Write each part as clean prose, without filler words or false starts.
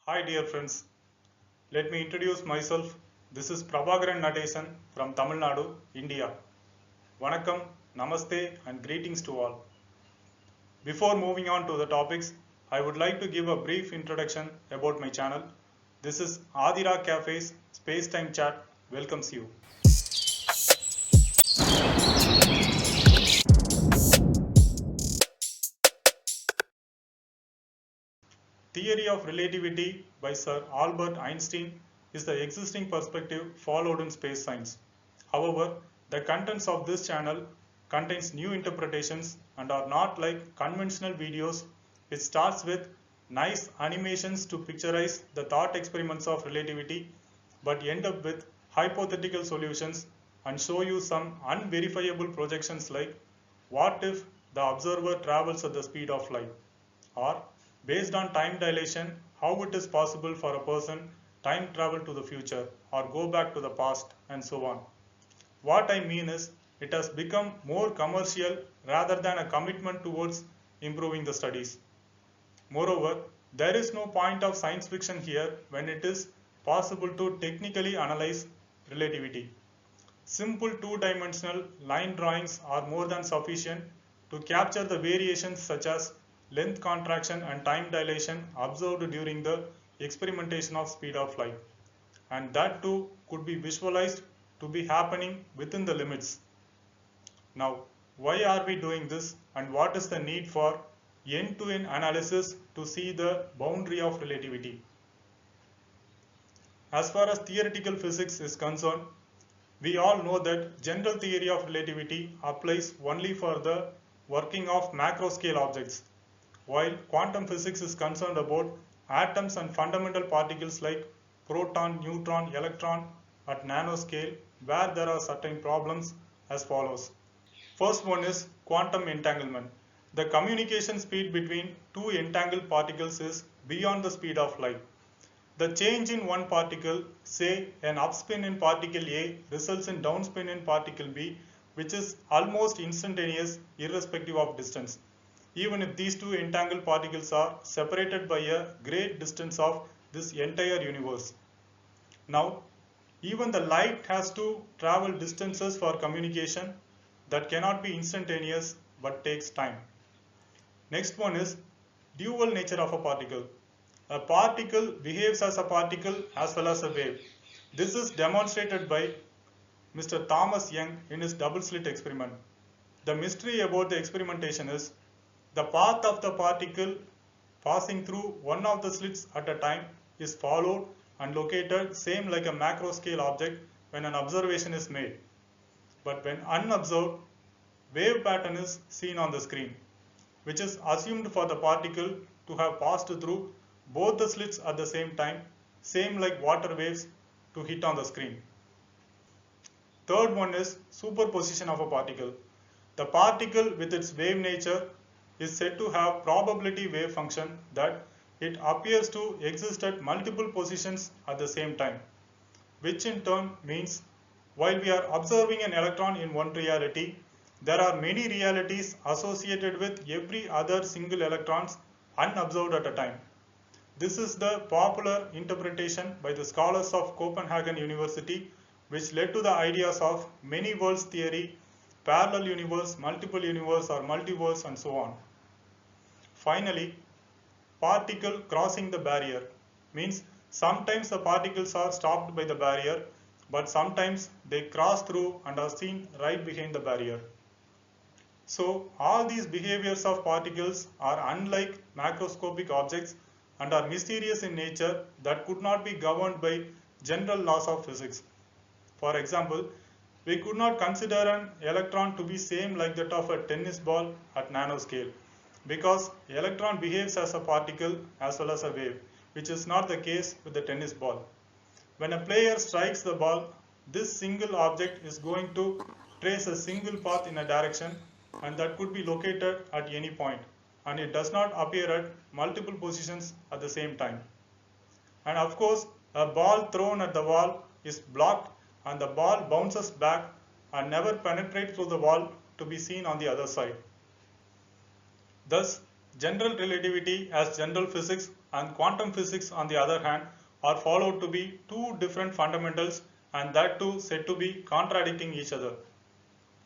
Hi dear friends, let me introduce myself. This is Prabhakaran Natesan from Tamil Nadu, India. Vanakkam, Namaste and greetings to all. Before moving on to the topics, I would like to give a brief introduction about my channel. This is Adira Cafe's Space Time Chat welcomes you. Theory of relativity by Sir Albert Einstein is the existing perspective followed in space science. However, the contents of this channel contains new interpretations and are not like conventional videos which starts with nice animations to picturize the thought experiments of relativity but end up with hypothetical solutions and show you some unverifiable projections like what if the observer travels at the speed of light, or based on time dilation, how it is possible for a person time travel to the future or go back to the past and so on. What I mean is it has become more commercial rather than a commitment towards improving the studies. Moreover, there is no point of science fiction here when it is possible to technically analyze relativity. Simple two-dimensional line drawings are more than sufficient to capture the variations such as length contraction and time dilation observed during the experimentation of speed of light. And that too could be visualized to be happening within the limits. Now, why are we doing this and what is the need for end-to-end analysis to see the boundary of relativity? As far as theoretical physics is concerned, we all know that general theory of relativity applies only for the working of macro scale objects, while quantum physics is concerned about atoms and fundamental particles like proton, neutron, electron at nanoscale, where there are certain problems as follows. First one is quantum entanglement. The communication speed between two entangled particles is beyond the speed of light. The change in one particle, say an upspin in particle A, results in downspin in particle B, which is almost instantaneous irrespective of distance, even if these two entangled particles are separated by a great distance of this entire universe. Now, even the light has to travel distances for communication that cannot be instantaneous but takes time. Next one is dual nature of a particle. A particle behaves as a particle as well as a wave. This is demonstrated by Mr. Thomas Young in his double slit experiment. The mystery about the experimentation is the path of the particle passing through one of the slits at a time is followed and located same like a macro scale object when an observation is made. But when unobserved, wave pattern is seen on the screen, which is assumed for the particle to have passed through both the slits at the same time, same like water waves to hit on the screen. Third one is superposition of a particle. The particle with its wave nature is said to have probability wave function that it appears to exist at multiple positions at the same time, which in turn means while we are observing an electron in one reality, there are many realities associated with every other single electrons unobserved at a time. This is the popular interpretation by the scholars of Copenhagen University, which led to the ideas of many worlds theory, parallel universe, multiple universe or multiverse and so on. Finally, particle crossing the barrier means sometimes the particles are stopped by the barrier, but sometimes they cross through and are seen right behind the barrier. So all these behaviors of particles are unlike macroscopic objects and are mysterious in nature that could not be governed by general laws of physics. For example, we could not consider an electron to be same like that of a tennis ball at nanoscale because electron behaves as a particle as well as a wave, which is not the case with the tennis ball. When a player strikes the ball, this single object is going to trace a single path in a direction and that could be located at any point, and it does not appear at multiple positions at the same time. And of course, a ball thrown at the wall is blocked and the ball bounces back and never penetrates through the wall to be seen on the other side. Thus, General relativity as general physics and quantum physics on the other hand are followed to be two different fundamentals and that too said to be contradicting each other.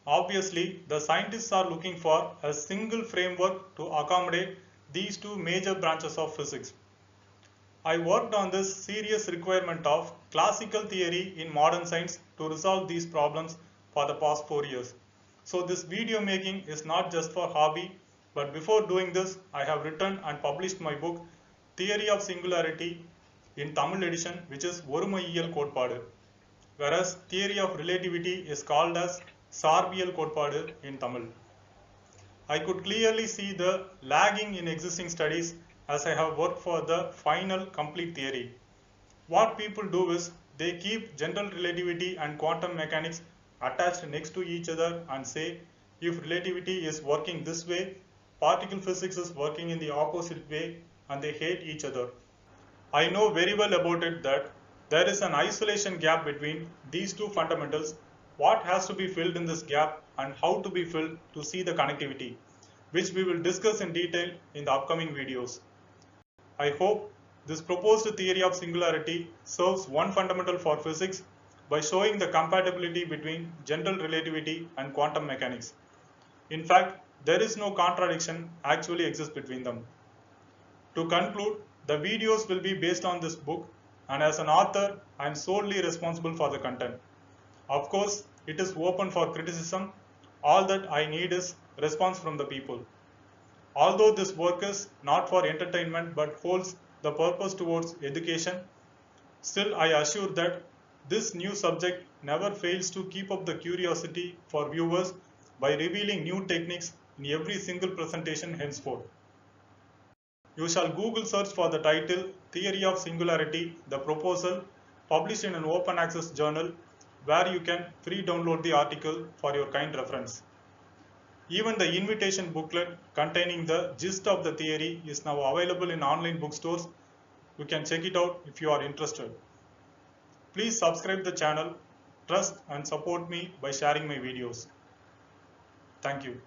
Obviously, the scientists are looking for a single framework to accommodate these two major branches of physics. I worked on this serious requirement of classical theory in modern science to resolve these problems for the past 4 years. So this video making is not just for hobby, but before doing this, I have written and published my book Theory of Singularity in Tamil edition, which is Orumaiyiyal Kotpaadu, whereas Theory of Relativity is called as Singularity Kotpaadu in Tamil. I could clearly see the lagging in existing studies as I have worked for the final complete theory. What people do is they keep general relativity and quantum mechanics attached next to each other and say if relativity is working this way, particle physics is working in the opposite way and they hate each other. I know very well about it that there is an isolation gap between these two fundamentals. What has to be filled in this gap and how to be filled to see the connectivity, which we will discuss in detail in the upcoming videos. I hope this proposed theory of singularity serves one fundamental for physics by showing the compatibility between general relativity and quantum mechanics. In fact, there is no contradiction actually exists between them. To conclude, the videos will be based on this book, and as an author, I am solely responsible for the content. Of course, it is open for criticism. All that I need is response from the people. Although this work is not for entertainment but holds the purpose towards education, still I assure that this new subject never fails to keep up the curiosity for viewers by revealing new techniques in every single presentation henceforth. You shall Google search for the title Theory of Singularity, the proposal, published in an open access journal where you can free download the article for your kind reference. Even the invitation booklet containing the gist of the theory is now available in online bookstores. You can check it out if you are interested. Please subscribe the channel, trust and support me by sharing my videos. Thank you.